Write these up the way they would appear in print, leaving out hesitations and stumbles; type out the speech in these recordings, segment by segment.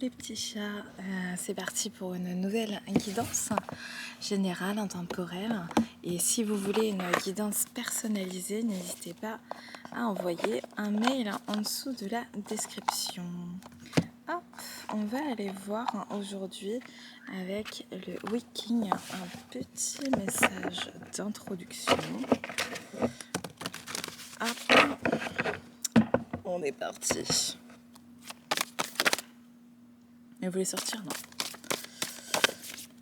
Les petits chats, c'est parti pour une nouvelle guidance générale, intemporelle. Et si vous voulez une guidance personnalisée, n'hésitez pas à envoyer un mail en dessous de la description. Hop, on va aller voir aujourd'hui avec le Wiking un petit message d'introduction. Hop, on est parti. Et vous voulez sortir? Non.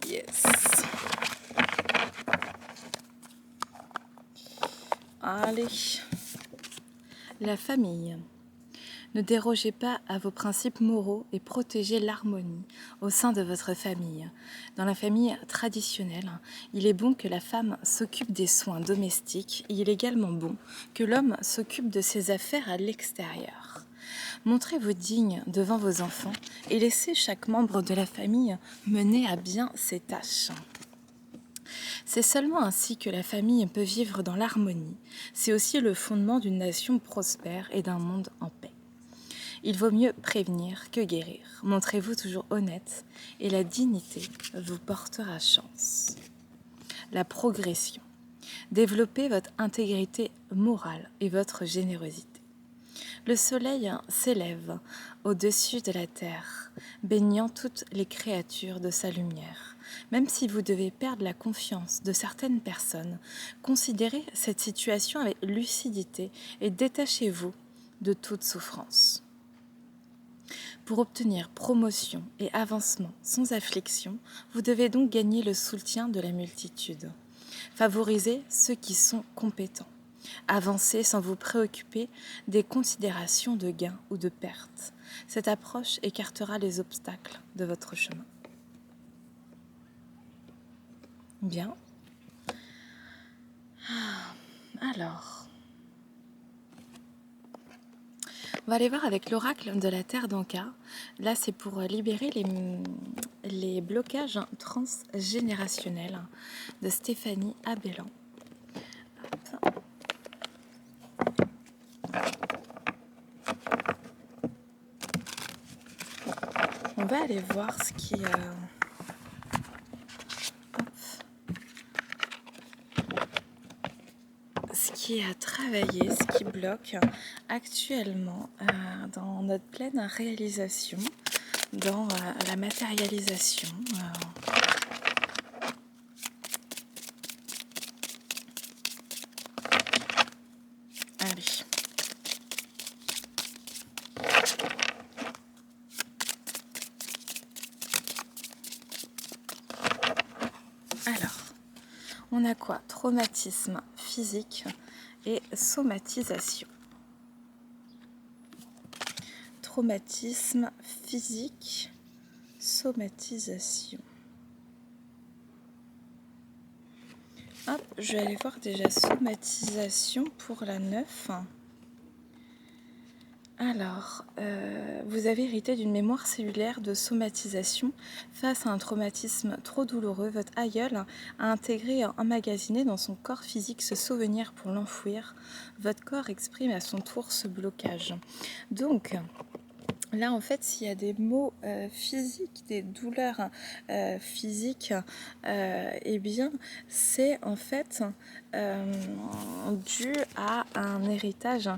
Yes. Allez. La famille. Ne dérogez pas à vos principes moraux et protégez l'harmonie au sein de votre famille. Dans la famille traditionnelle, il est bon que la femme s'occupe des soins domestiques et il est également bon que l'homme s'occupe de ses affaires à l'extérieur. Montrez-vous digne devant vos enfants et laissez chaque membre de la famille mener à bien ses tâches. C'est seulement ainsi que la famille peut vivre dans l'harmonie. C'est aussi le fondement d'une nation prospère et d'un monde en paix. Il vaut mieux prévenir que guérir. Montrez-vous toujours honnête et la dignité vous portera chance. La progression. Développez votre intégrité morale et votre générosité. Le soleil s'élève au-dessus de la terre, baignant toutes les créatures de sa lumière. Même si vous devez perdre la confiance de certaines personnes, considérez cette situation avec lucidité et détachez-vous de toute souffrance. Pour obtenir promotion et avancement sans affliction, vous devez donc gagner le soutien de la multitude. Favorisez ceux qui sont compétents. Avancez sans vous préoccuper des considérations de gain ou de perte. Cette approche écartera les obstacles de votre chemin. Bien. Alors, on va aller voir avec l'oracle de la Terre d'Anka. Là, c'est pour libérer les blocages transgénérationnels de Stéphanie Abellan. On va aller voir ce qui est à travailler, ce qui bloque actuellement dans notre pleine réalisation, dans la matérialisation. Allez. Alors, on a quoi? Traumatisme physique et somatisation. Traumatisme physique, somatisation. Hop, je vais aller voir déjà somatisation pour la 9. Alors, vous avez hérité d'une mémoire cellulaire de somatisation. Face à un traumatisme trop douloureux, votre aïeul a intégré et emmagasiné dans son corps physique ce souvenir pour l'enfouir. Votre corps exprime à son tour ce blocage. Donc, là, en fait, s'il y a des maux physiques, des douleurs physiques, eh bien, c'est en fait dû à un héritage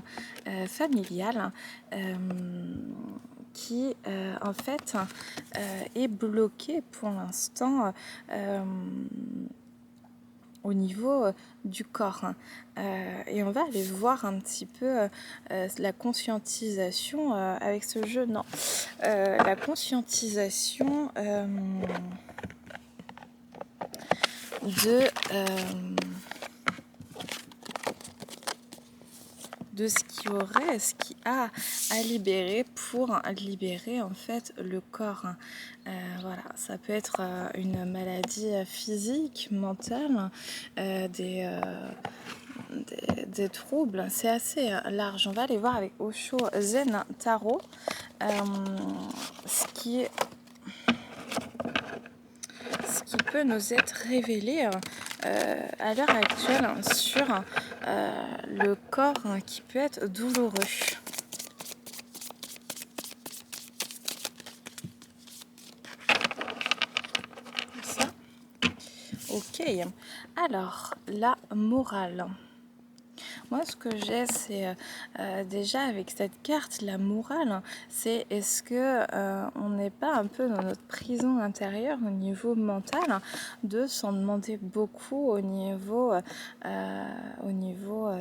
familial qui, en fait, est bloqué pour l'instant au niveau du corps. Et on va aller voir un petit peu la conscientisation avec ce jeu. Non, la conscientisation de ce qui a à libérer pour libérer en fait le corps. Voilà, ça peut être une maladie physique, mentale, des troubles, c'est assez large. On va aller voir avec Osho Zen Tarot ce qui peut nous être révélé à l'heure actuelle sur le corps qui peut être douloureux. Ok, alors la morale. Moi, ce que j'ai, c'est déjà avec cette carte, la morale, c'est est-ce que on n'est pas un peu dans notre prison intérieure au niveau mental, de s'en demander beaucoup au niveau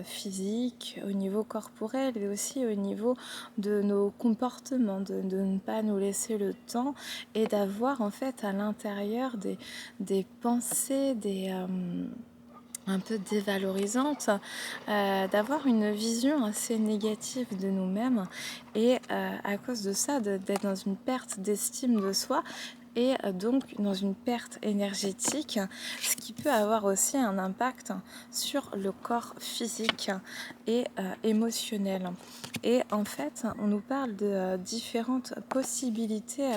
physique, au niveau corporel et aussi au niveau de nos comportements, de ne pas nous laisser le temps et d'avoir en fait à l'intérieur des pensées, un peu dévalorisante, d'avoir une vision assez négative de nous-mêmes et à cause de ça, d'être dans une perte d'estime de soi et donc dans une perte énergétique, ce qui peut avoir aussi un impact sur le corps physique et émotionnel. Et en fait, on nous parle de différentes possibilités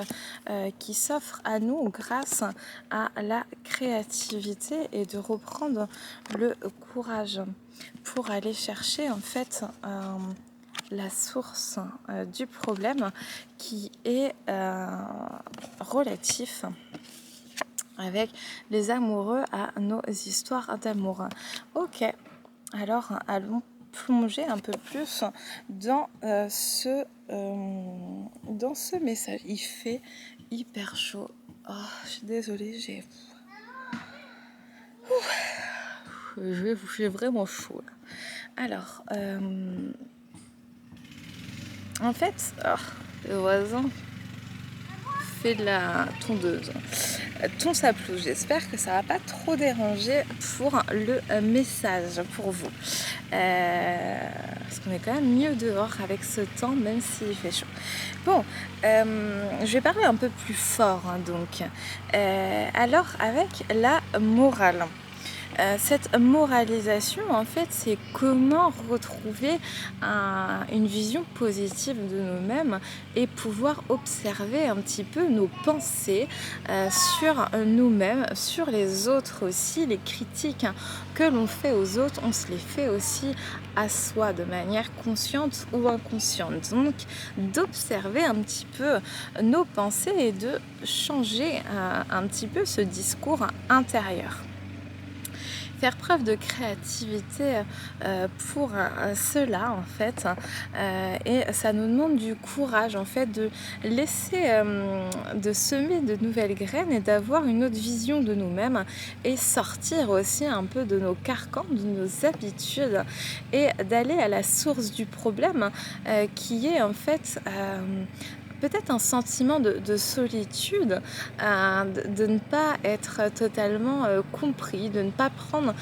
qui s'offrent à nous grâce à la créativité et de reprendre le courage pour aller chercher en fait la source du problème qui est relatif avec les amoureux à nos histoires d'amour. Ok, alors allons plonger un peu plus dans ce message. Il fait hyper chaud. Oh, je suis désolée, j'ai vraiment chaud là. Alors, en fait, le voisin fait de la tondeuse. Ton sa pelouse. J'espère que ça va pas trop déranger pour le message pour vous. Parce qu'on est quand même mieux dehors avec ce temps, même s'il fait chaud. Bon, je vais parler un peu plus fort, hein, donc. Alors, avec la morale. Cette moralisation, en fait, c'est comment retrouver une vision positive de nous-mêmes et pouvoir observer un petit peu nos pensées sur nous-mêmes, sur les autres aussi, les critiques que l'on fait aux autres, on se les fait aussi à soi de manière consciente ou inconsciente. Donc, d'observer un petit peu nos pensées et de changer un petit peu ce discours intérieur. Faire preuve de créativité pour cela en fait et ça nous demande du courage en fait de laisser de semer de nouvelles graines et d'avoir une autre vision de nous-mêmes et sortir aussi un peu de nos carcans, de nos habitudes et d'aller à la source du problème qui est en fait peut-être un sentiment de solitude, de ne pas être totalement compris, de ne pas prendre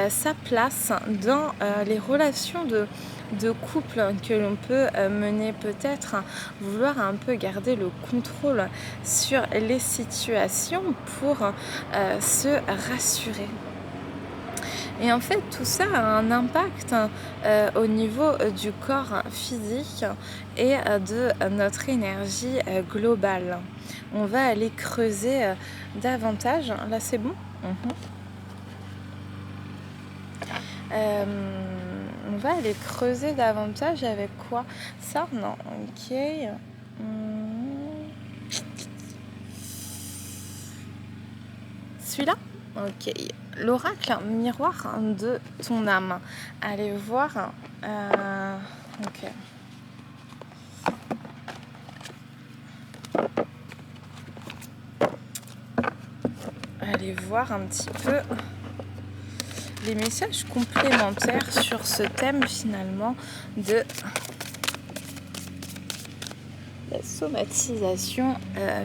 sa place dans les relations de couple que l'on peut mener, peut-être vouloir un peu garder le contrôle sur les situations pour se rassurer. Et en fait, tout ça a un impact au niveau du corps physique et de notre énergie globale. On va aller creuser davantage. Là, c'est bon ? On va aller creuser davantage avec quoi ? Ça, non. Ok. Celui-là ? Ok. L'oracle miroir de ton âme. Allez voir. Ok. Allez voir un petit peu les messages complémentaires sur ce thème finalement de la somatisation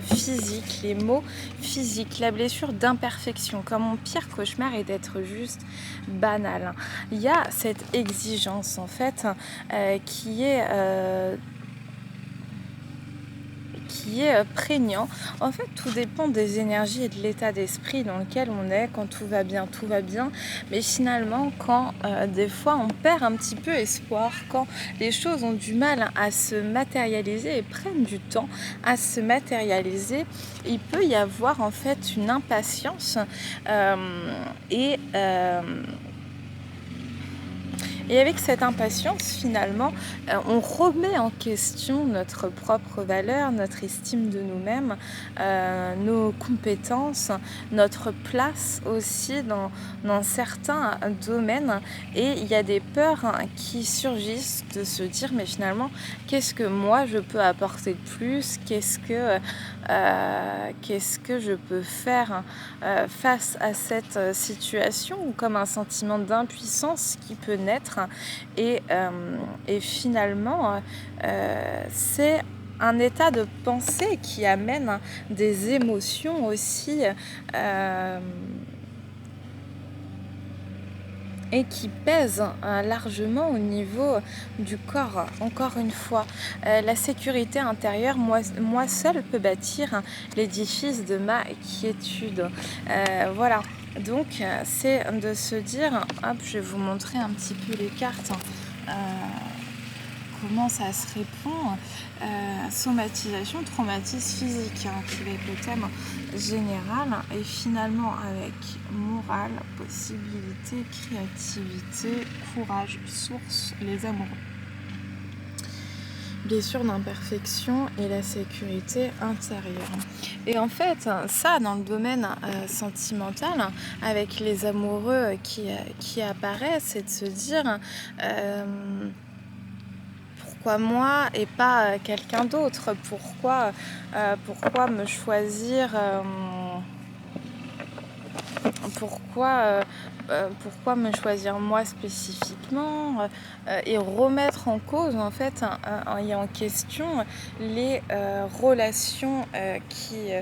physique, les mots physiques, la blessure d'imperfection, comme mon pire cauchemar est d'être juste banal. Il y a cette exigence en fait qui est prégnant. En fait, tout dépend des énergies et de l'état d'esprit dans lequel on est. Quand tout va bien, mais finalement quand des fois on perd un petit peu espoir, quand les choses ont du mal à se matérialiser et prennent du temps à se matérialiser, il peut y avoir en fait une impatience Et avec cette impatience, finalement, on remet en question notre propre valeur, notre estime de nous-mêmes, nos compétences, notre place aussi dans certains domaines. Et il y a des peurs qui surgissent de se dire, mais finalement, qu'est-ce que moi je peux apporter de plus? Qu'est-ce que je peux faire face à cette situation, ou comme un sentiment d'impuissance qui peut naître. Et finalement, c'est un état de pensée qui amène des émotions aussi et qui pèse largement au niveau du corps. Encore une fois, la sécurité intérieure, moi seule, peut bâtir l'édifice de ma quiétude. Voilà. Donc, c'est de se dire, hop, je vais vous montrer un petit peu les cartes. Comment ça se répond, somatisation, traumatisme physique, qui va être le thème général, et finalement avec morale, possibilité, créativité, courage, source, les amoureux. Blessure d'imperfection et la sécurité intérieure. Et en fait, ça, dans le domaine sentimental, avec les amoureux qui apparaissent, c'est de se dire... pourquoi moi et pas quelqu'un d'autre? Pourquoi me choisir pourquoi me choisir moi spécifiquement, et remettre en cause en fait et en question les relations qui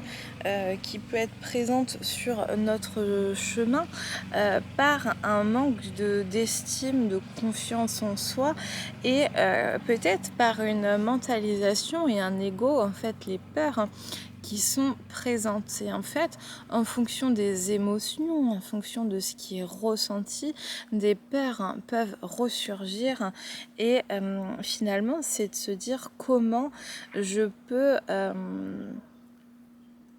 peut être présente sur notre chemin par un manque d'estime, de confiance en soi, et peut-être par une mentalisation et un ego, en fait les peurs qui sont présentes. Et en fait, en fonction des émotions, en fonction de ce qui est ressenti, des peurs peuvent ressurgir. Et finalement, c'est de se dire comment je peux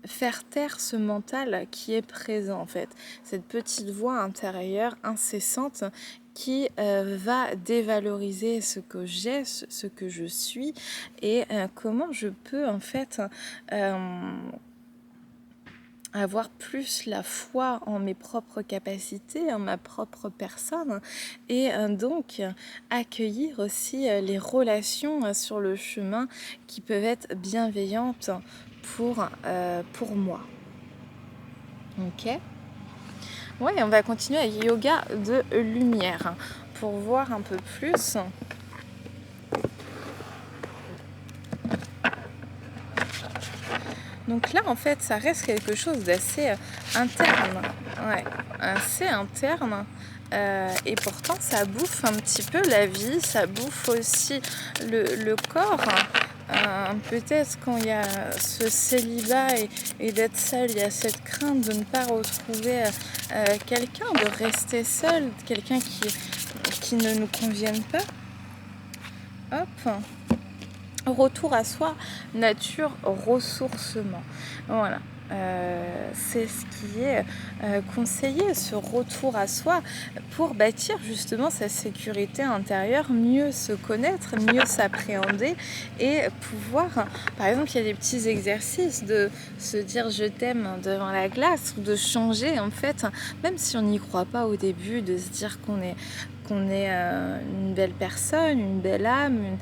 faire taire ce mental qui est présent, en fait. Cette petite voix intérieure incessante qui va dévaloriser ce que j'ai, ce que je suis, et comment je peux en fait avoir plus la foi en mes propres capacités, en ma propre personne, et donc accueillir aussi les relations sur le chemin qui peuvent être bienveillantes pour moi. Ok ? Ouais, on va continuer avec yoga de lumière pour voir un peu plus. Donc là, en fait, ça reste quelque chose d'assez interne. Ouais, assez interne. Et pourtant, ça bouffe un petit peu la vie, ça bouffe aussi le corps. Peut-être quand il y a ce célibat et d'être seul, il y a cette crainte de ne pas retrouver quelqu'un, de rester seul, quelqu'un qui ne nous convienne pas. Hop. Retour à soi, nature, ressourcement. Voilà. C'est ce qui est conseillé, ce retour à soi, pour bâtir justement sa sécurité intérieure, mieux se connaître, mieux s'appréhender, et pouvoir, par exemple, il y a des petits exercices de se dire je t'aime devant la glace, ou de changer en fait, même si on n'y croit pas au début, de se dire qu'on est une belle personne, une belle âme,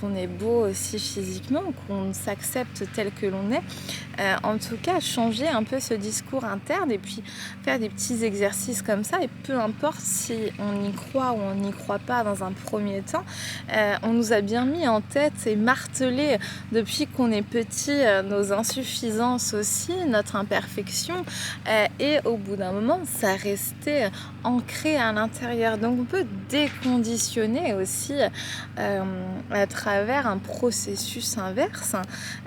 qu'on est beau aussi physiquement, qu'on s'accepte tel que l'on est. En tout cas, changer un peu ce discours interne et puis faire des petits exercices comme ça. Et peu importe si on y croit ou on n'y croit pas dans un premier temps, on nous a bien mis en tête et martelé depuis qu'on est petit nos insuffisances aussi, notre imperfection. Et au bout d'un moment, ça restait ancré à l'intérieur. Donc on peut déconditionner aussi à travers un processus inverse.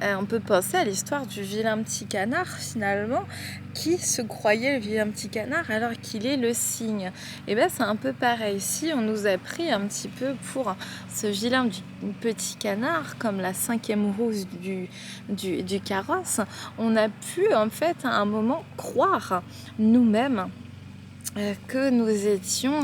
On peut penser à l'histoire du vilain petit canard finalement, qui se croyait le vilain petit canard alors qu'il est le cygne. Et bien c'est un peu pareil. Si on nous a pris un petit peu pour ce vilain petit canard, comme la 5e roue du carrosse, on a pu en fait à un moment croire nous-mêmes que nous étions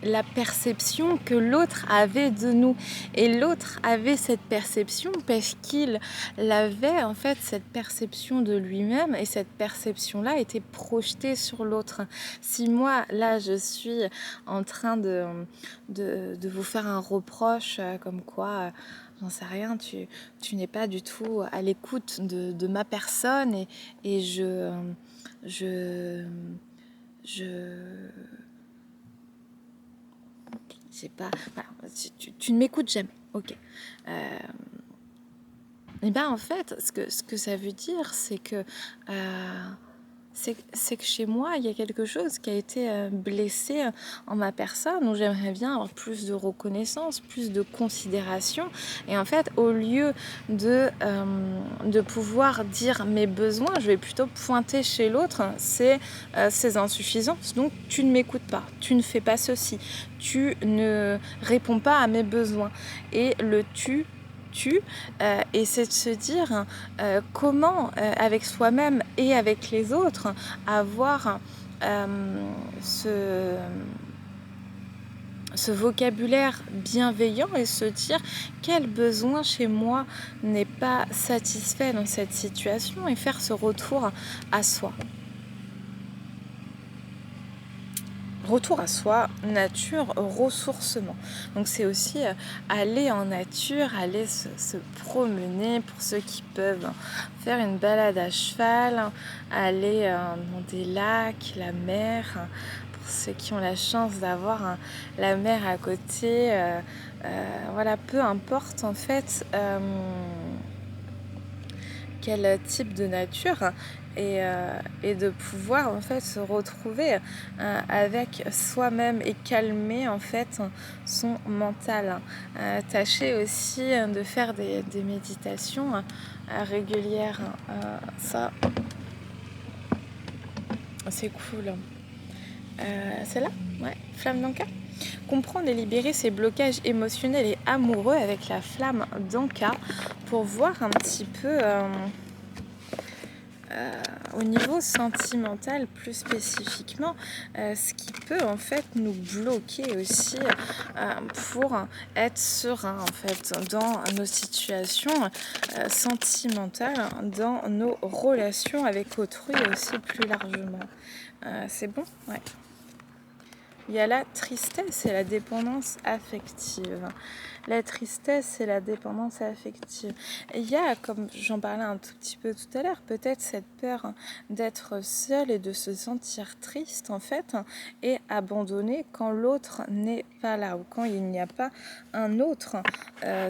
la perception que l'autre avait de nous. Et l'autre avait cette perception parce qu'il avait en fait cette perception de lui-même, et cette perception-là était projetée sur l'autre. Si moi, là, je suis en train de vous faire un reproche comme quoi... j'en sais rien, tu n'es pas du tout à l'écoute de ma personne, et je sais pas, voilà, tu ne m'écoutes jamais, ok. Et ben en fait, ce que ça veut dire, c'est que chez moi, il y a quelque chose qui a été blessé en ma personne, où j'aimerais bien avoir plus de reconnaissance, plus de considération. Et en fait, au lieu de pouvoir dire mes besoins, je vais plutôt pointer chez l'autre ses insuffisances. Donc, tu ne m'écoutes pas, tu ne fais pas ceci, tu ne réponds pas à mes besoins. Et le et c'est de se dire comment avec soi-même et avec les autres avoir ce vocabulaire bienveillant, et se dire quel besoin chez moi n'est pas satisfait dans cette situation, et faire ce retour à soi. Retour à soi, nature, ressourcement. Donc c'est aussi aller en nature, aller se promener, pour ceux qui peuvent faire une balade à cheval, aller dans des lacs, la mer, pour ceux qui ont la chance d'avoir la mer à côté. Voilà, peu importe en fait quel type de nature, et de pouvoir en fait se retrouver avec soi-même et calmer en fait son mental. Tâcher aussi de faire des méditations régulières. Ça, c'est cool. C'est là, ouais, flamme d'Anka. Comprendre et libérer ses blocages émotionnels et amoureux avec la flamme d'Anka, pour voir un petit peu au niveau sentimental plus spécifiquement, ce qui peut en fait nous bloquer aussi pour être serein en fait dans nos situations sentimentales, dans nos relations avec autrui aussi plus largement. C'est bon, ouais. Il y a la tristesse et la dépendance affective. La tristesse et la dépendance affective. Et il y a, comme j'en parlais un tout petit peu tout à l'heure, peut-être cette peur d'être seul et de se sentir triste en fait, et abandonné quand l'autre n'est pas là, ou quand il n'y a pas un autre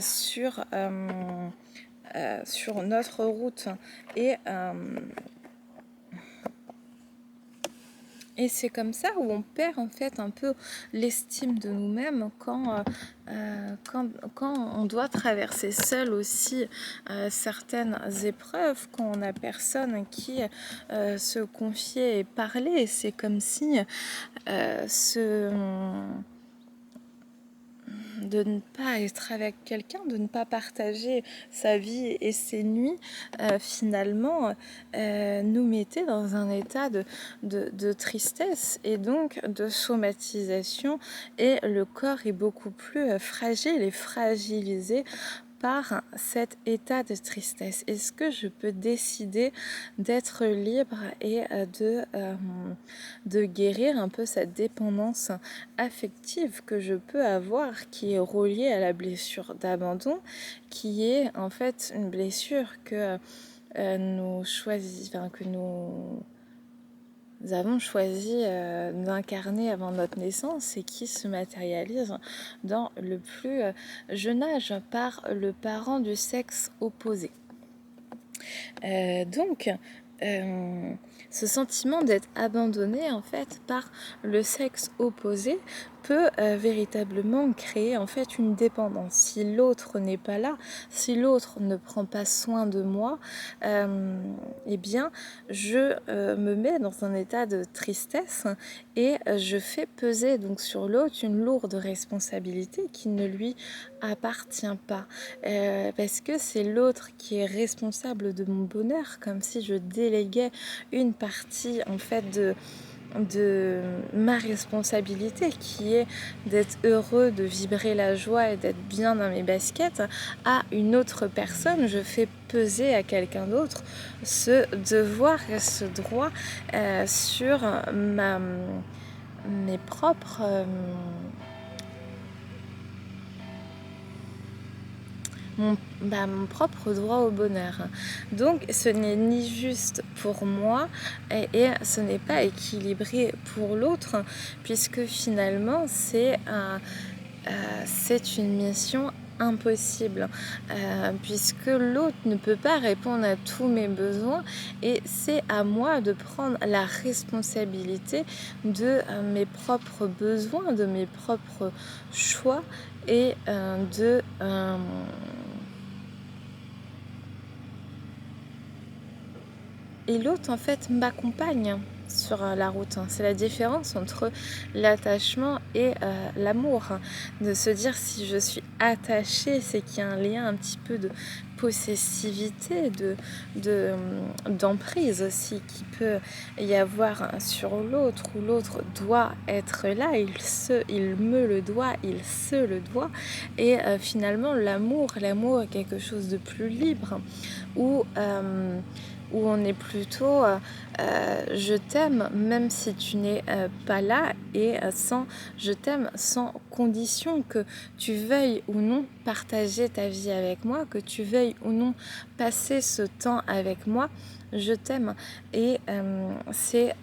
sur notre route. Et c'est comme ça où on perd en fait un peu l'estime de nous-mêmes quand on doit traverser seul aussi certaines épreuves, quand on n'a personne qui se confier et parler. C'est comme si de ne pas être avec quelqu'un, de ne pas partager sa vie et ses nuits, finalement, nous mettait dans un état de tristesse, et donc de somatisation, et le corps est beaucoup plus fragile et fragilisé par cet état de tristesse. Est-ce que je peux décider d'être libre et de guérir un peu cette dépendance affective que je peux avoir, qui est reliée à la blessure d'abandon, qui est en fait une blessure que nous avons choisi d'incarner avant notre naissance, et qui se matérialise dans le plus jeune âge par le parent du sexe opposé. Donc, ce sentiment d'être abandonné en fait par le sexe opposé peut véritablement créer en fait une dépendance. Si l'autre n'est pas là, si l'autre ne prend pas soin de moi, eh bien je me mets dans un état de tristesse et je fais peser donc sur l'autre une lourde responsabilité qui ne lui appartient pas. Parce que c'est l'autre qui est responsable de mon bonheur, comme si je déléguais une partie en fait de ma responsabilité qui est d'être heureux, de vibrer la joie et d'être bien dans mes baskets à une autre personne. Je fais peser à quelqu'un d'autre ce devoir et ce droit sur mes propres mon propre droit au bonheur. Donc ce n'est ni juste pour moi et ce n'est pas équilibré pour l'autre, puisque finalement c'est une mission impossible, puisque l'autre ne peut pas répondre à tous mes besoins et c'est à moi de prendre la responsabilité de mes propres besoins, de mes propres choix et et l'autre en fait m'accompagne sur la route. C'est la différence entre l'attachement et l'amour. De se dire si je suis attachée, c'est qu'il y a un lien un petit peu de possessivité, d'emprise aussi qui peut y avoir sur l'autre, où l'autre doit être là, il me le doit, il se le doit. Et finalement l'amour est quelque chose de plus libre, où on est plutôt je t'aime même si tu n'es pas là et je t'aime sans condition, que tu veuilles ou non partager ta vie avec moi, que tu veuilles ou non passer ce temps avec moi, je t'aime. Et c'est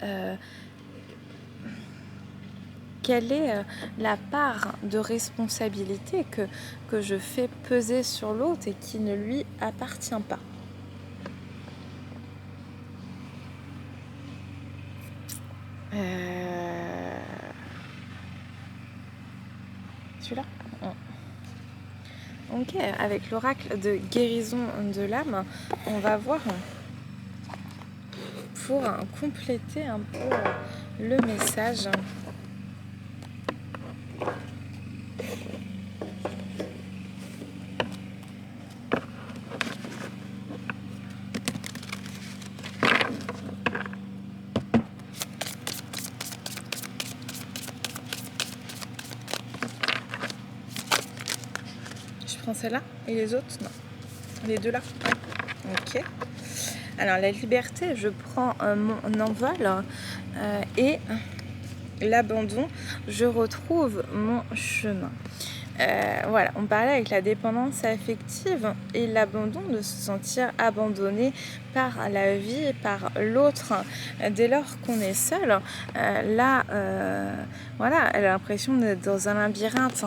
quelle est la part de responsabilité que je fais peser sur l'autre et qui ne lui appartient pas. Celui-là. Ok, avec l'oracle de guérison de l'âme, on va voir pour compléter un peu le message. Je prends celle-là et les autres, non. Les deux là. Ok. Alors la liberté, je prends mon envol et l'abandon, je retrouve mon chemin. Voilà, on parlait avec la dépendance affective et l'abandon, de se sentir abandonné par la vie, par l'autre, dès lors qu'on est seul. Là, voilà, elle a l'impression d'être dans un labyrinthe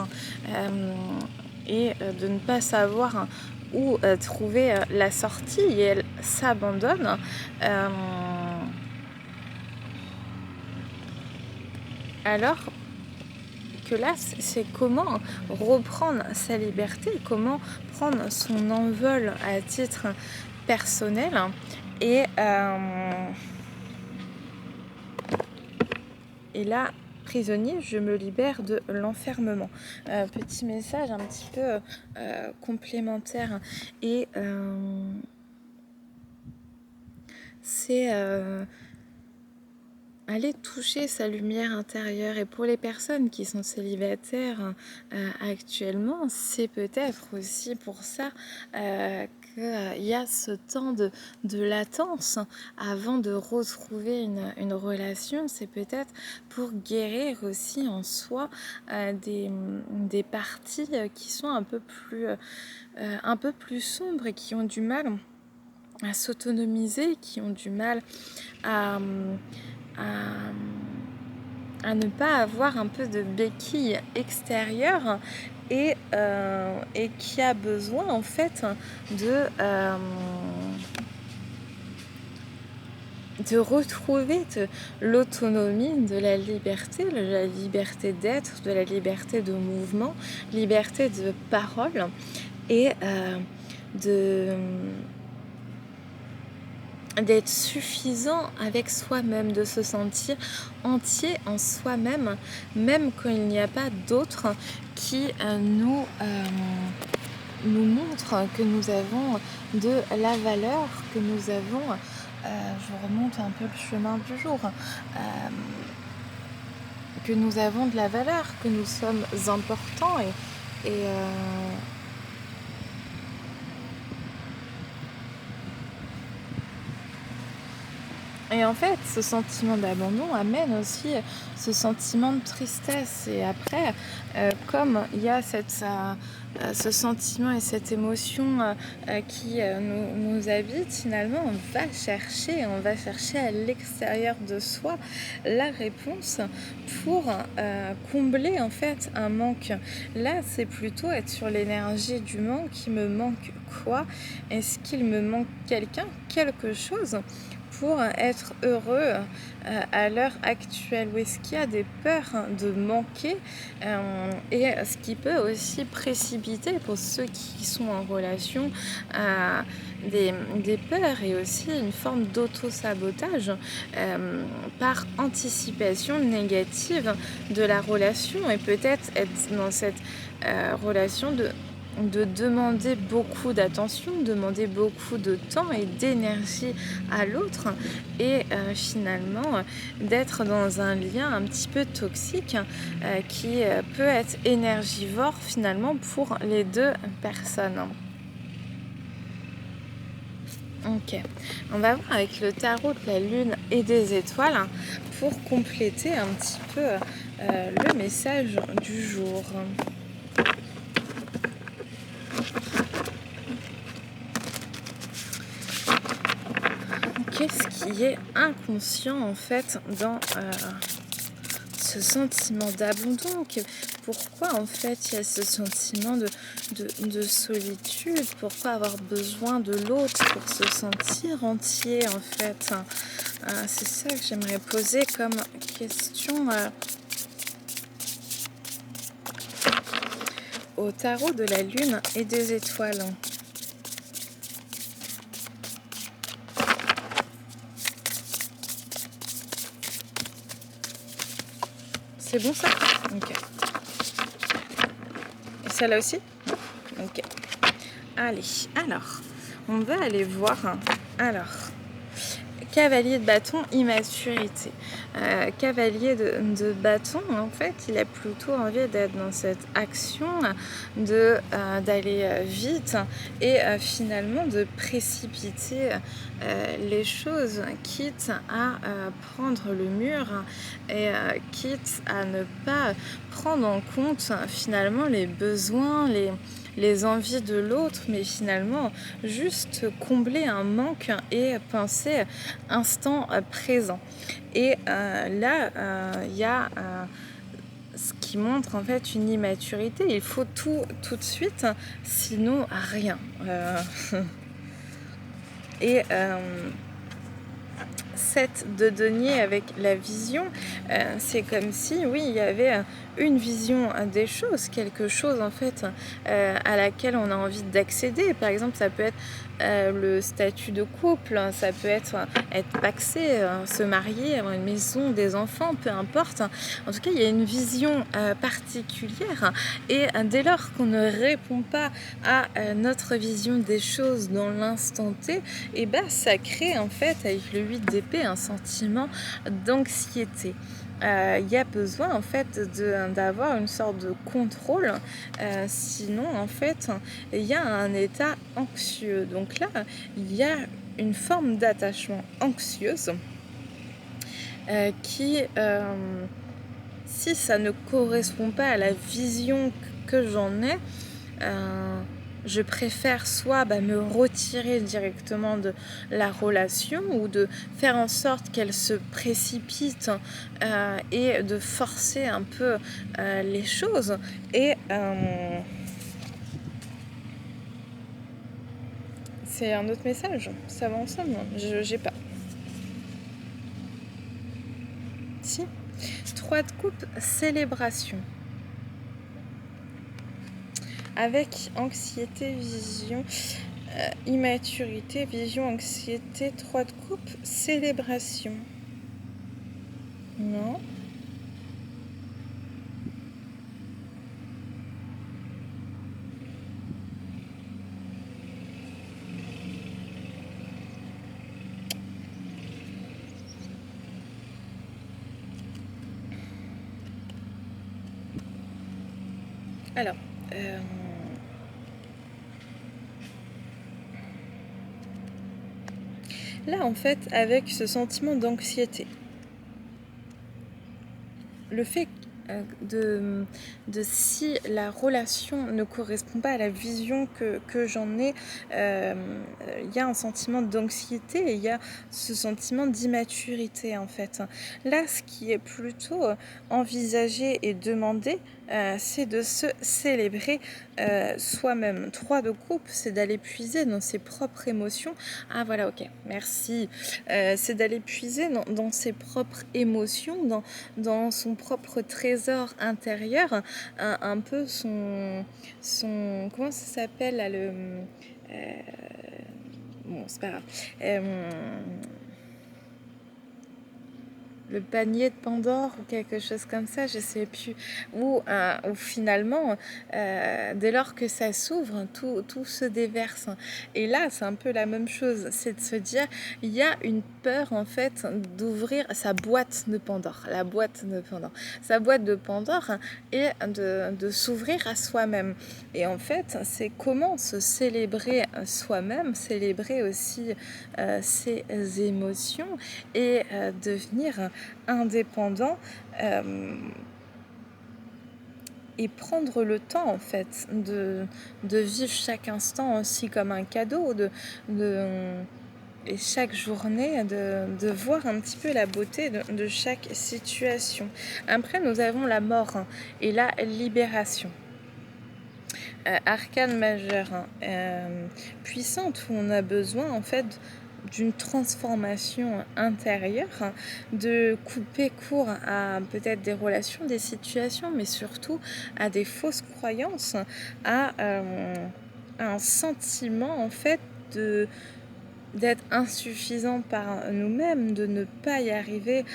et de ne pas savoir où trouver la sortie, et elle s'abandonne. Alors que là, c'est comment reprendre sa liberté, comment prendre son envol à titre personnel et là, prisonnier, je me libère de l'enfermement. Petit message un petit peu complémentaire et c'est aller toucher sa lumière intérieure. Et pour les personnes qui sont célibataires actuellement, c'est peut-être aussi pour ça qu'il y a ce temps de latence avant de retrouver une relation. C'est peut-être pour guérir aussi en soi des parties qui sont un peu plus sombres et qui ont du mal à s'autonomiser, qui ont du mal à ne pas avoir un peu de béquille extérieure et qui a besoin en fait de retrouver l'autonomie, de la liberté d'être, de la liberté de mouvement, liberté de parole et de d'être suffisant avec soi-même, de se sentir entier en soi-même, même quand il n'y a pas d'autres qui nous montrent que nous avons de la valeur, que nous avons, je remonte un peu le chemin du jour, que nous avons de la valeur, que nous sommes importants et Et en fait, ce sentiment d'abandon amène aussi ce sentiment de tristesse. Et après, comme il y a ce sentiment et cette émotion qui nous habite, finalement, on va chercher à l'extérieur de soi la réponse pour combler en fait un manque. Là, c'est plutôt être sur l'énergie du manque. Il me manque quoi? Est-ce qu'il me manque quelqu'un, quelque chose pour être heureux à l'heure actuelle, ou est-ce qu'il y a des peurs de manquer et ce qui peut aussi précipiter pour ceux qui sont en relation des peurs et aussi une forme d'auto-sabotage par anticipation négative de la relation et peut-être être dans cette relation de demander beaucoup d'attention, demander beaucoup de temps et d'énergie à l'autre et finalement d'être dans un lien un petit peu toxique qui peut être énergivore finalement pour les deux personnes. Ok, on va voir avec le tarot de la lune et des étoiles pour compléter un petit peu le message du jour. Qu'est-ce qui est inconscient en fait dans ce sentiment d'abandon? Pourquoi en fait il y a ce sentiment de solitude? Pourquoi avoir besoin de l'autre pour se sentir entier en fait? C'est ça que j'aimerais poser comme question au tarot de la lune et des étoiles. C'est bon ça? Ok. Et celle-là aussi? Ok. Allez, alors, on va aller voir. Alors, cavalier de bâton, immaturité. Cavalier de bâton, en fait, il a plutôt envie d'être dans cette action, d'aller vite et finalement de précipiter les choses, quitte à prendre le mur et quitte à ne pas prendre en compte finalement les besoins, les envies de l'autre, mais finalement juste combler un manque et penser instant présent. Et là, il y a ce qui montre en fait une immaturité. Il faut tout de suite, sinon rien. Et 7 de denier avec la vision, c'est comme si, oui, il y avait une vision des choses, quelque chose en fait à laquelle on a envie d'accéder. Par exemple, ça peut être le statut de couple, ça peut être pacsé, se marier, avoir une maison, des enfants, peu importe. En tout cas, il y a une vision particulière et dès lors qu'on ne répond pas à notre vision des choses dans l'instant T, et ben ça crée en fait avec le 8 d'épée un sentiment d'anxiété. Il y a besoin en fait d'avoir une sorte de contrôle, sinon en fait il y a un état anxieux. Donc là il y a une forme d'attachement anxieuse qui si ça ne correspond pas à la vision que j'en ai, je préfère soit me retirer directement de la relation ou de faire en sorte qu'elle se précipite et de forcer un peu les choses. Et c'est un autre message, ça va ensemble, j'ai pas. 3 de coupe, célébration. Avec anxiété, vision, immaturité, vision, anxiété, 3 de coupe, célébration. Non. Alors, là, en fait, avec ce sentiment d'anxiété, le fait de si la relation ne correspond pas à la vision que j'en ai, il y a un sentiment d'anxiété et il y a ce sentiment d'immaturité en fait. Là, ce qui est plutôt envisagé et demandé, c'est de se célébrer soi-même. 3 de coupe, c'est d'aller puiser dans ses propres émotions. Ah voilà, ok, merci. C'est d'aller puiser dans ses propres émotions, dans son propre trésor intérieur, un peu son comment ça s'appelle là, bon c'est pas grave, le panier de Pandore ou quelque chose comme ça, je sais plus, où finalement, dès lors que ça s'ouvre, tout se déverse. Et là, c'est un peu la même chose, c'est de se dire, il y a une peur en fait d'ouvrir sa boîte de Pandore, la boîte de Pandore, sa boîte de Pandore et de s'ouvrir à soi-même. Et en fait, c'est comment se célébrer soi-même, célébrer aussi ses émotions et devenir indépendant et prendre le temps en fait de vivre chaque instant aussi comme un cadeau, et chaque journée de voir un petit peu la beauté de chaque situation. Après, nous avons la mort et la libération. Arcane majeur, puissante, où on a besoin en fait d'une transformation intérieure, de couper court à peut-être des relations, des situations, mais surtout à des fausses croyances, à un sentiment en fait d'être insuffisant par nous-mêmes, de ne pas y arriver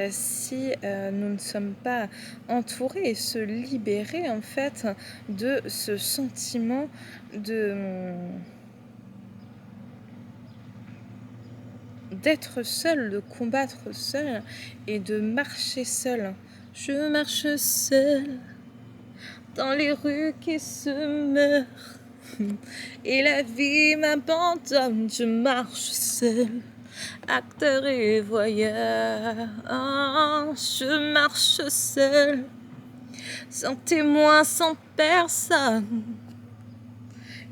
si nous ne sommes pas entourés, et se libérer en fait de ce sentiment d'être seul, de combattre seul et de marcher seul. Je marche seul dans les rues qui se meurent et la vie m'abandonne. Je marche seul, acteur et voyeur. Je marche seul, sans témoin, sans personne.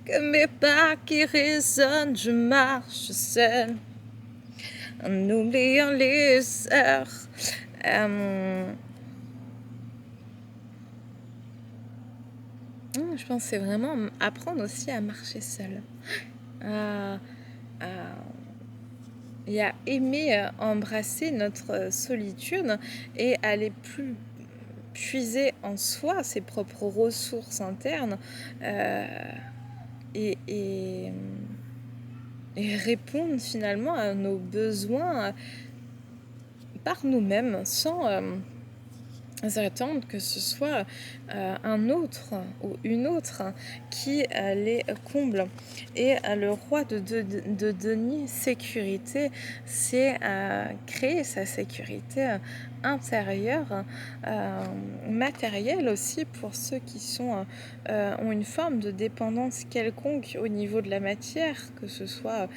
Que mes pas qui résonnent, je marche seul, en oubliant les heures. Je pense que c'est vraiment apprendre aussi à marcher seul, et à aimer embrasser notre solitude et aller plus puiser en soi ses propres ressources internes et répondre finalement à nos besoins par nous-mêmes sans attendre que ce soit un autre ou une autre qui les comble. Et le roi de denier, sécurité, c'est créer sa sécurité intérieure, matérielle aussi, pour ceux qui ont une forme de dépendance quelconque au niveau de la matière, que ce soit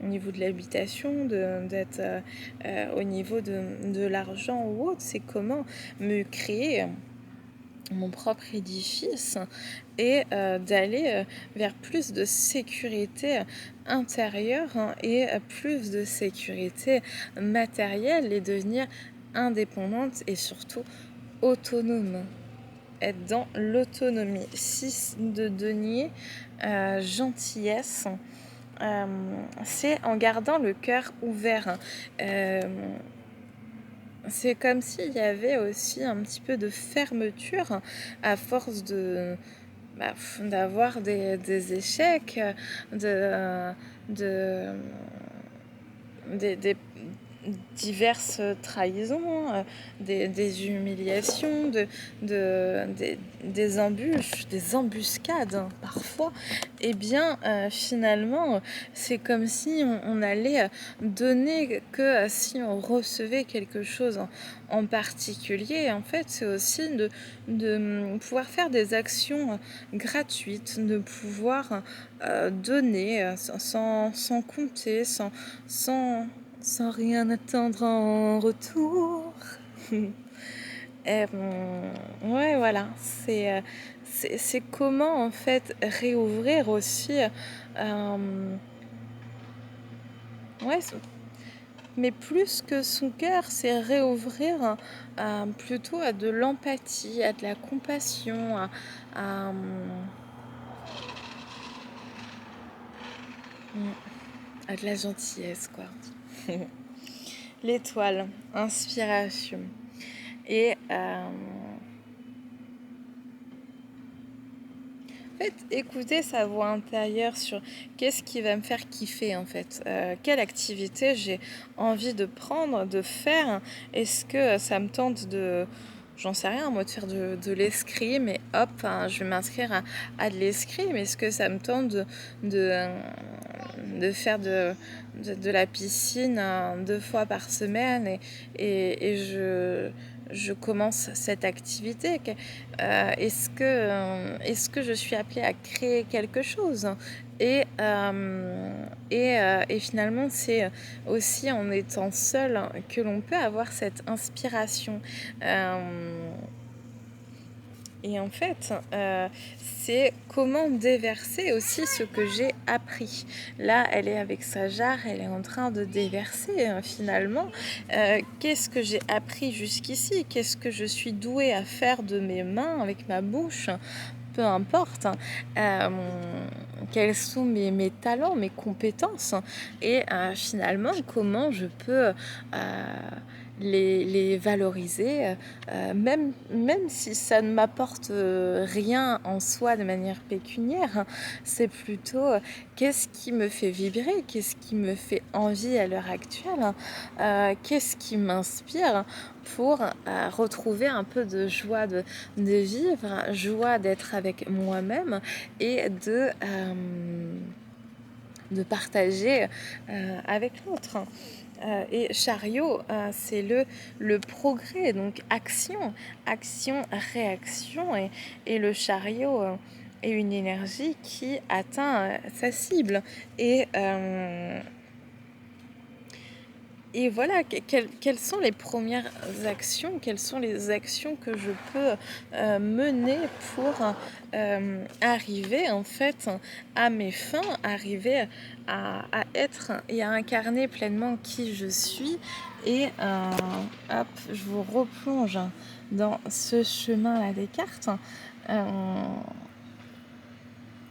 au niveau de l'habitation, d'être au niveau de l'argent ou autre. C'est comment me créer mon propre édifice et d'aller vers plus de sécurité intérieure et plus de sécurité matérielle, et devenir indépendante et surtout autonome, être dans l'autonomie. 6 de denier, gentillesse, c'est en gardant le cœur ouvert. c'est comme s'il y avait aussi un petit peu de fermeture à force d'avoir des échecs, de, des diverses trahisons, des humiliations, des embûches, des embuscades parfois, et bien finalement c'est comme si on allait donner que si on recevait quelque chose en particulier. En fait, c'est aussi de pouvoir faire des actions gratuites, de pouvoir donner sans compter, sans, sans rien attendre en retour. Et, ouais, voilà, c'est comment en fait réouvrir aussi, ouais, mais plus que son cœur, c'est réouvrir plutôt à de l'empathie, à de la compassion, à, à de la gentillesse, quoi. L'étoile, inspiration. Et en fait, écouter sa voix intérieure sur qu'est-ce qui va me faire kiffer en fait, quelle activité j'ai envie de prendre, de faire. Est-ce que ça me tente j'en sais rien, moi, de faire de l'escrime et hop, hein, je vais m'inscrire à de l'escrime. Est-ce que ça me tente de, de faire de la piscine 2 fois par semaine et je commence cette activité. Est-ce que je suis appelée à créer quelque chose et finalement, c'est aussi en étant seul que l'on peut avoir cette inspiration. Et en fait, c'est comment déverser aussi ce que j'ai appris. Là, elle est avec sa jarre, elle est en train de déverser finalement. Qu'est-ce que j'ai appris jusqu'ici? Qu'est-ce que je suis douée à faire de mes mains, avec ma bouche? Peu importe. Quels sont mes talents, mes compétences? Et finalement, comment je peux les valoriser, même si ça ne m'apporte rien en soi de manière pécuniaire. C'est plutôt qu'est-ce qui me fait vibrer, qu'est-ce qui me fait envie à l'heure actuelle, qu'est-ce qui m'inspire pour retrouver un peu de joie de vivre, joie d'être avec moi-même et de partager avec l'autre. Et chariot, c'est le progrès, donc action, réaction. Et le chariot est une énergie qui atteint sa cible. Et voilà, quelles sont les premières actions, quelles sont les actions que je peux mener pour arriver en fait à mes fins, arriver à être et à incarner pleinement qui je suis. Et hop, je vous replonge dans ce chemin-là des cartes.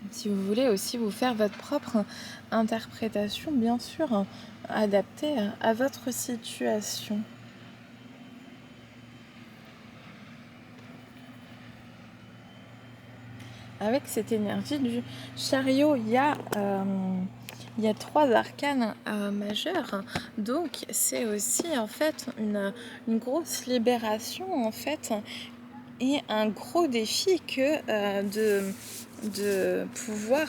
Si vous voulez aussi vous faire votre propre interprétation, bien sûr, adaptée à votre situation. Avec cette énergie du chariot, il y a 3 arcanes majeurs. Donc c'est aussi en fait une grosse libération en fait et un gros défi que de pouvoir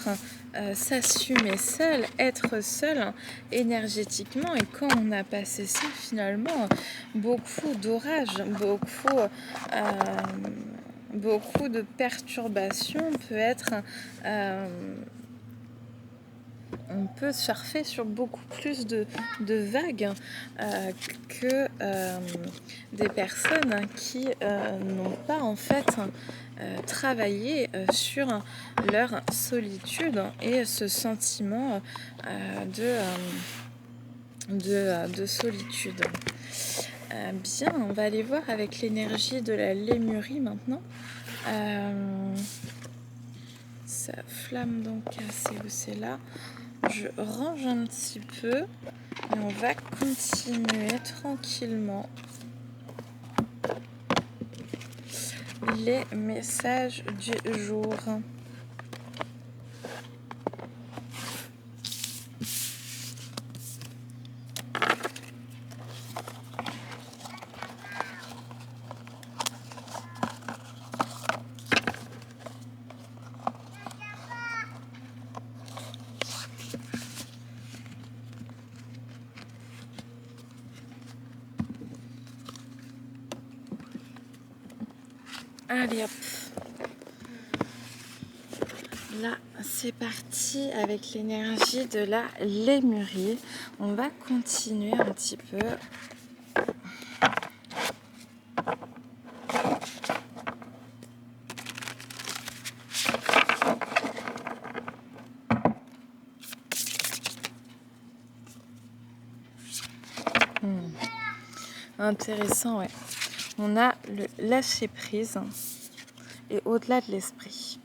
s'assumer seul, être seul énergétiquement. Et quand on a passé ça, finalement, beaucoup d'orages, beaucoup de perturbations peut être... on peut surfer sur beaucoup plus de vagues que des personnes qui n'ont pas en fait travaillé sur leur solitude et ce sentiment de solitude. Bien, on va aller voir avec l'énergie de la lémurie maintenant. Sa flamme donc c'est là. Je range un petit peu et on va continuer tranquillement. les messages du jour. Allez hop. Là, c'est parti avec l'énergie de la lémurie. On va continuer un petit peu. Intéressant, ouais. On a le lâcher prise et au-delà de l'esprit.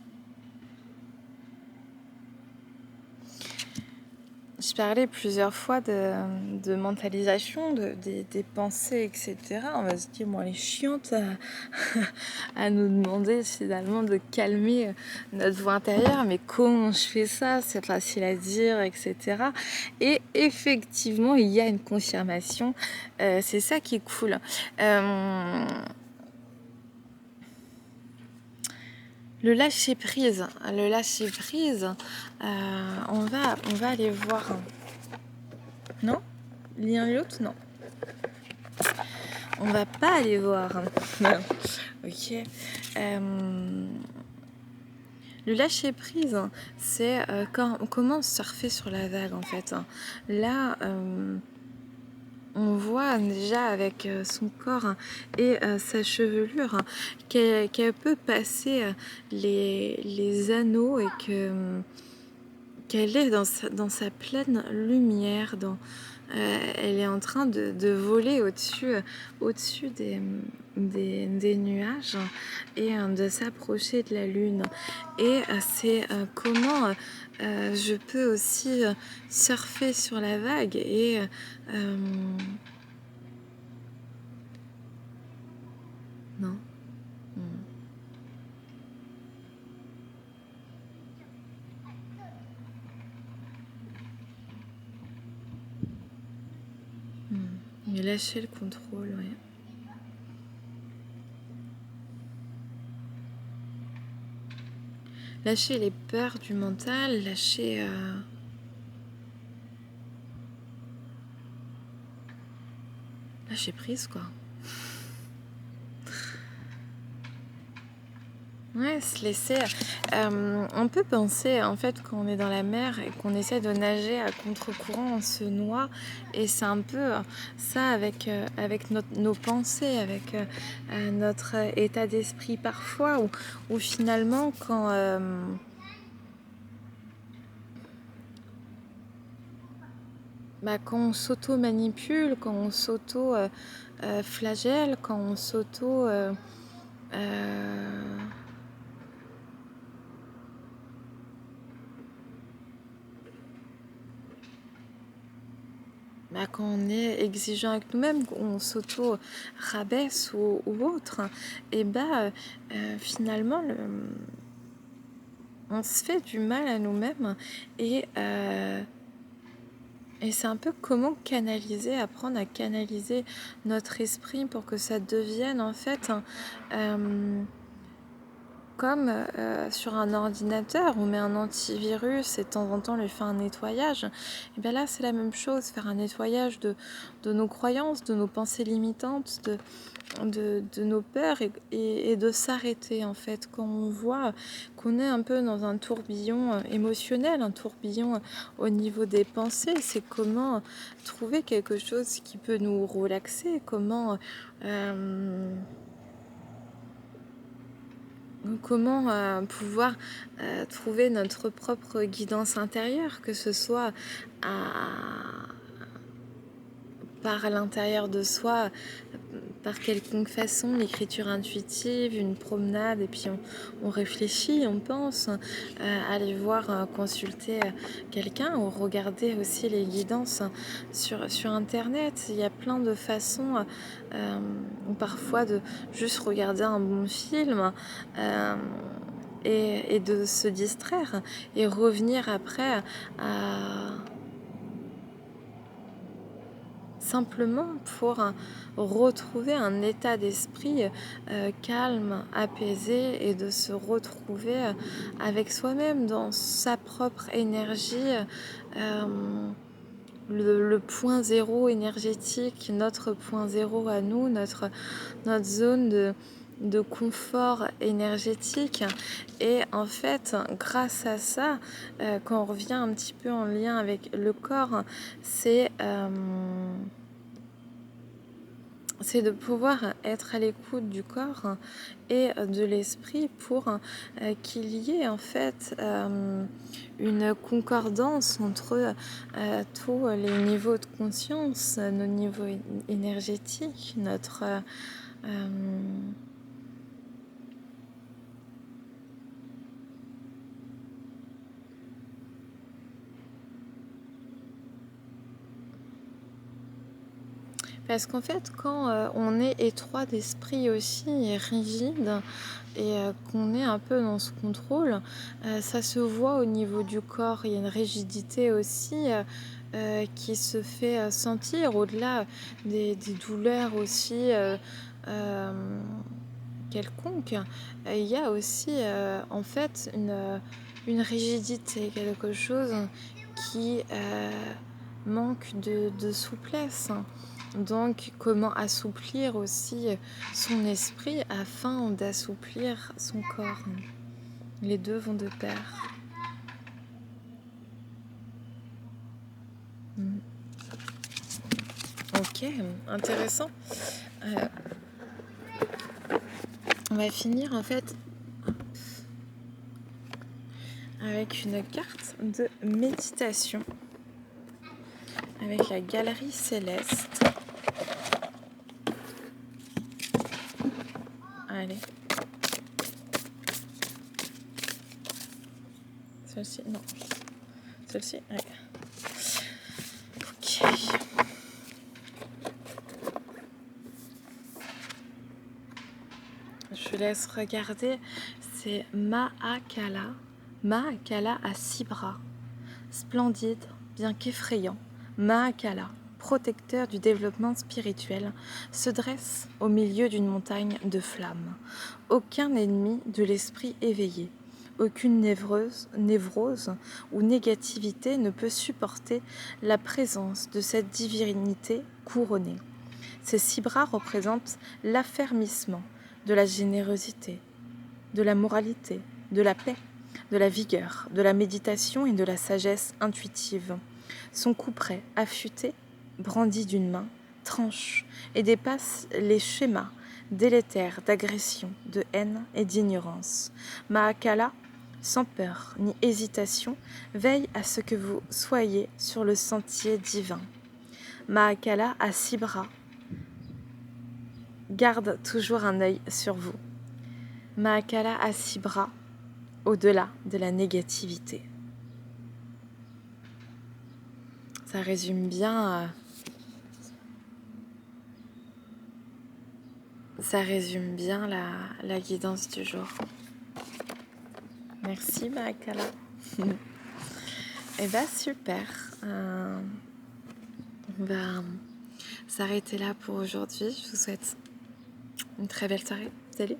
Je parlais plusieurs fois de mentalisation, des pensées, etc. On va se dire, bon, elle est chiante à nous demander finalement de calmer notre voix intérieure, mais comment je fais ça? C'est facile à dire, etc. Et effectivement, il y a une confirmation. C'est ça qui est cool. Le lâcher prise, on va aller voir. Non? L'un et l'autre, non. On va pas aller voir. Ok. Le lâcher prise, c'est comment surfer sur la vague en fait. Là, on voit déjà avec son corps et sa chevelure qu'elle peut passer les anneaux et qu'elle est dans sa pleine lumière. Elle est en train de voler au-dessus des nuages et de s'approcher de la lune. Et c'est comment je peux aussi surfer sur la vague et non. Mais lâcher le contrôle, ouais. Lâcher les peurs du mental, lâcher prise, quoi. Ouais, se laisser. On peut penser, en fait, quand on est dans la mer et qu'on essaie de nager à contre-courant, on se noie. Et c'est un peu ça avec nos pensées, avec notre état d'esprit parfois, où finalement, quand on s'auto-manipule, quand on s'auto-flagelle, quand on s'auto... quand on est exigeant avec nous-mêmes, on s'auto-rabaisse ou autre, et finalement, on se fait du mal à nous-mêmes et c'est un peu comment apprendre à canaliser notre esprit pour que ça devienne en fait comme sur un ordinateur, on met un antivirus et de temps en temps on lui fait un nettoyage. Et bien là, c'est la même chose, faire un nettoyage de nos croyances, de nos pensées limitantes, de nos peurs et de s'arrêter en fait. Quand on voit qu'on est un peu dans un tourbillon émotionnel, un tourbillon au niveau des pensées, c'est comment trouver quelque chose qui peut nous relaxer, comment pouvoir trouver notre propre guidance intérieure, que ce soit par l'intérieur de soi, par quelconque façon, l'écriture intuitive, une promenade, et puis on réfléchit, on pense, aller voir, consulter quelqu'un ou regarder aussi les guidances sur Internet. Il y a plein de façons, ou parfois de juste regarder un bon film. Et de se distraire et revenir après à simplement pour retrouver un état d'esprit calme, apaisé et de se retrouver avec soi-même dans sa propre énergie, le point zéro énergétique, notre point zéro à nous, notre zone de confort énergétique. Et en fait, grâce à ça, quand on revient un petit peu en lien avec le corps, c'est de pouvoir être à l'écoute du corps et de l'esprit pour qu'il y ait en fait une concordance entre tous les niveaux de conscience, nos niveaux énergétiques, notre parce qu'en fait, quand on est étroit d'esprit aussi et rigide et qu'on est un peu dans ce contrôle, ça se voit au niveau du corps. Il y a une rigidité aussi qui se fait sentir au-delà des douleurs aussi quelconques. Il y a aussi en fait une rigidité, quelque chose qui manque de souplesse. Donc, comment assouplir aussi son esprit afin d'assouplir son corps. Les deux vont de pair. Ok, intéressant. On va finir en fait avec une carte de méditation avec la galerie céleste. Allez. Celle-ci, non. Celle-ci, ouais. Ok. Je laisse regarder. C'est Mahakala. Mahakala à 6 bras. Splendide, bien qu'effrayant. Mahakala, protecteur du développement spirituel, se dresse au milieu d'une montagne de flammes. Aucun ennemi de l'esprit éveillé, aucune névrose ou négativité ne peut supporter la présence de cette divinité couronnée. Ces 6 bras représentent l'affermissement de la générosité, de la moralité, de la paix, de la vigueur, de la méditation et de la sagesse intuitive. Son couperet affûté, brandi d'une main, tranche et dépasse les schémas délétères d'agression, de haine et d'ignorance. Mahakala, sans peur ni hésitation, veille à ce que vous soyez sur le sentier divin. Mahakala à 6 bras, garde toujours un œil sur vous. Mahakala à 6 bras, au-delà de la négativité. Ça résume bien la guidance du jour. Merci Mahakala. Et bah super. On va s'arrêter là pour aujourd'hui. Je vous souhaite une très belle soirée. Salut.